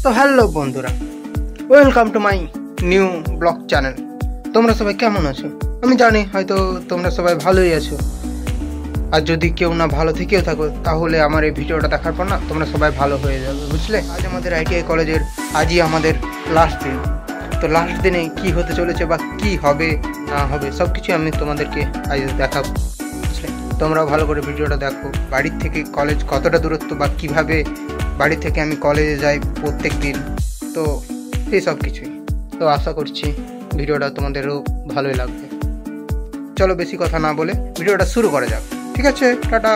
তো হ্যালো বন্ধুরা, welcome to my new blog channel. তোমরা সবাই কেমন আছো? আমি জানি হয়তো তোমরা সবাই ভালোই আছো, আর যদি কেউ না ভালো থেকেও থাকো তাহলে আমার এই ভিডিওটা দেখার পর না তোমরা সবাই ভালো হয়ে যাবে, বুঝলে? আজ আমাদের আইটিআই কলেজের আজই আমাদের লাস্ট দিন। তো লাস্ট দিনে কি হতে চলেছে বা কি হবে না হবে সব কিছু আমি তোমাদেরকে আজ দেখাবো, বুঝলে? তোমরাও ভালো করে ভিডিওটা দেখো। বাড়ির থেকে কলেজ কতটা দূরত্ব বা কিভাবে বাড়ি থেকে আমি কলেজে যাই প্রত্যেক দিন, তো সেই সব কিছুই। তো আশা করছি ভিডিওটা তোমাদেরও ভালোই লাগবে। চলো বেশি কথা না বলে ভিডিওটা শুরু করা যাক, ঠিক আছে? টাটা।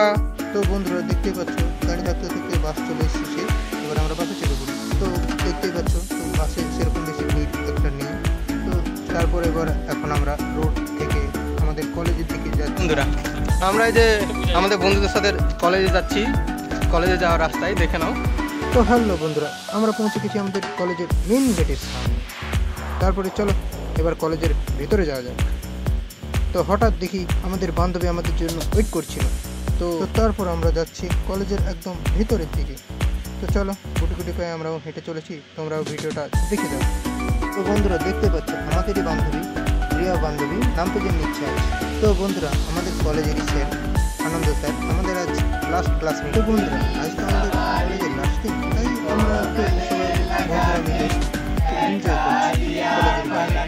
তো বন্ধুরা দেখতেই পাচ্ছ গাড়ি থাকতে থেকে বাস চলে এসেছে, এবার আমরা বাসে চেপে পড়ি। তো দেখতেই পাচ্ছ তো বাসে সেরকম বেশি ভিড় একটা নেই। তো তারপর এখন আমরা রোড থেকে আমাদের কলেজের দিকে যাচ্ছি। বন্ধুরা আমরা এই যে আমাদের বন্ধুদের সাথে কলেজে যাচ্ছি, কলেজে যাওয়ার রাস্তায় দেখে নাও। তো হ্যালো বন্ধুরা, আমরা পৌঁছে গেছি আমাদের কলেজের মেন গেটের সামনে। তারপরে চলো এবার কলেজের ভেতরে যাওয়া যাক। তো হঠাৎ দেখি আমাদের বান্ধবী আমাদের জন্য ওয়েট করছিল। তো তারপর আমরা যাচ্ছি কলেজের একদম ভেতরের দিকে। তো চলো গুটি গুটি পায়ে আমরাও হেঁটে চলেছি, তোমরাও ভিডিওটা দেখে যাও। তো বন্ধুরা দেখতে পাচ্ছ আমাদেরই বান্ধবী, প্রিয়া বান্ধবী, নাম তো জেনে ইচ্ছা আছে। তো বন্ধুরা আমাদের কলেজেরই স্যার আনন্দ স্যার আমাদের আজ লাস্ট ক্লাস নেই। তো বন্ধুরা আজ তো আমাদের কলেজের লাস্ট দিন, তাই আমরা একটু সবাই বন্ধুরা মিলে এনজয় করছি কলেজের বাইরে।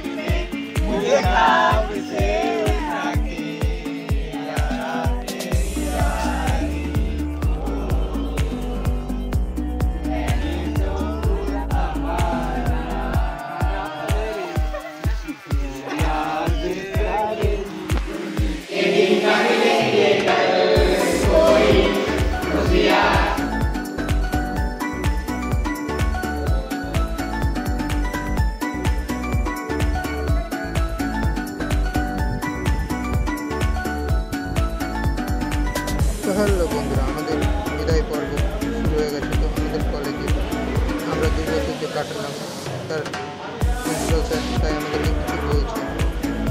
তো হ্যালো বন্ধুরা, আমাদের বিদায় পর্ব শুরু হয়ে গেছে। তো আমাদের কলেজে আমরা 2 বছর যে কাটালাম তার প্রিন্সিপাল স্যার তাই আমাদেরকে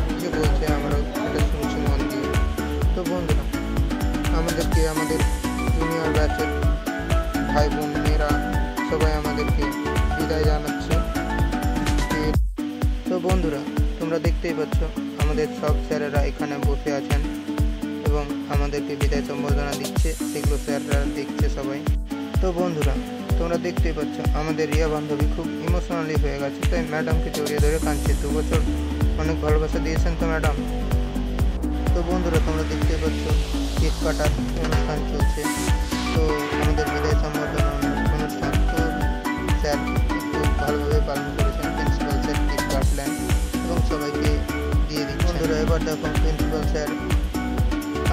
কিছু বলছে আমরাও এটা শুনছি মন দিয়ে। তো বন্ধুরা আমাদেরকে আমাদের জুনিয়র ব্যাচের ভাই বোনেরা সবাই আমাদেরকে বিদায় জানাচ্ছে। তো বন্ধুরা তোমরা দেখতেই পাচ্ছ আমাদের সব স্যারেরা এখানে বসে আছেন এবং আমাদেরকে বিদায় সম্বোধনা দিচ্ছে, সেগুলো স্যাররা দেখছে সবাই। তো বন্ধুরা তোমরা দেখতেই পাচ্ছ আমাদের রিয়া বান্ধবী খুব ইমোশনালি হয়ে গেছে, তাই ম্যাডামকে জড়িয়ে ধরে কাঁদছে। 2 বছর অনেক ভালোবাসা দিয়েছেন তো ম্যাডাম। তো বন্ধুরা তোমরা দেখতেই পাচ্ছ কেক কাটার অনুষ্ঠান চলছে। তো আমাদের বিদায় সম্বোধনা অনুষ্ঠান তো স্যার একটু ভালোভাবে পালন করেছেন। প্রিন্সিপাল স্যার কেক কাটলেন এবং সবাইকে দিয়ে দিচ্ছেন। বন্ধুরা এবার দেখো প্রিন্সিপাল স্যার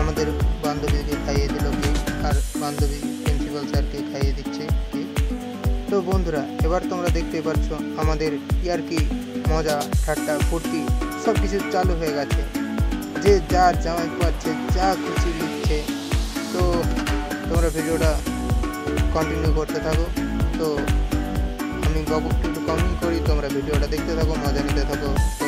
আমাদের বান্ধবীকে খাইয়ে দিল কেক, আর বান্ধবী প্রিন্সিপাল স্যারকে খাইয়ে দিচ্ছে কেক। তো বন্ধুরা এবার তোমরা দেখতে পাচ্ছ আমাদের ইয়ার্কি, মজা, ঠাট্টা, ফুর্তি সব কিছু চালু হয়ে গেছে। যে যা জামাই পাচ্ছে, যা খুশি দিচ্ছে। তো তোমরা ভিডিওটা কন্টিনিউ করতে থাকো। তো আমি বাবু একটু কমেন্ট করি, তোমরা ভিডিওটা দেখতে থাকো, মজা নিতে থাকো। তো